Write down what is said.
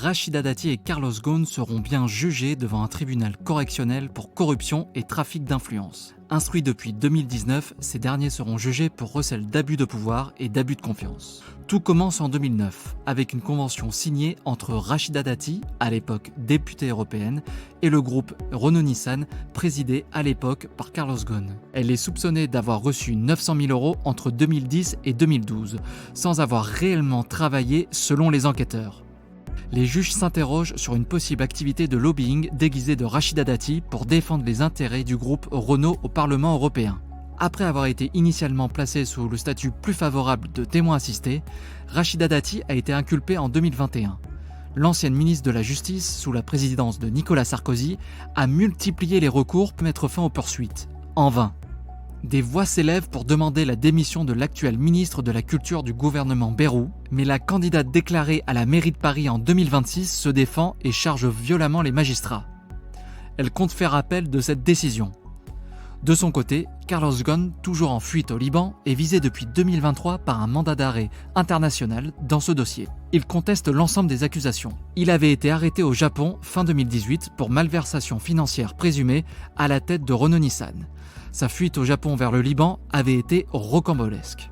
Rachida Dati et Carlos Ghosn seront bien jugés devant un tribunal correctionnel pour corruption et trafic d'influence. Instruits depuis 2019, ces derniers seront jugés pour recel d'abus de pouvoir et d'abus de confiance. Tout commence en 2009, avec une convention signée entre Rachida Dati, à l'époque députée européenne, et le groupe Renault-Nissan, présidé à l'époque par Carlos Ghosn. Elle est soupçonnée d'avoir reçu 900 000 € entre 2010 et 2012, sans avoir réellement travaillé selon les enquêteurs. Les juges s'interrogent sur une possible activité de lobbying déguisée de Rachida Dati pour défendre les intérêts du groupe Renault au Parlement européen. Après avoir été initialement placée sous le statut plus favorable de témoin assisté, Rachida Dati a été inculpée en 2021. L'ancienne ministre de la Justice, sous la présidence de Nicolas Sarkozy, a multiplié les recours pour mettre fin aux poursuites. En vain. Des voix s'élèvent pour demander la démission de l'actuel ministre de la Culture du gouvernement Bayrou, mais la candidate déclarée à la mairie de Paris en 2026 se défend et charge violemment les magistrats. Elle compte faire appel de cette décision. De son côté, Carlos Ghosn, toujours en fuite au Liban, est visé depuis 2023 par un mandat d'arrêt international dans ce dossier. Il conteste l'ensemble des accusations. Il avait été arrêté au Japon fin 2018 pour malversation financière présumée à la tête de Renault-Nissan. Sa fuite au Japon vers le Liban avait été rocambolesque.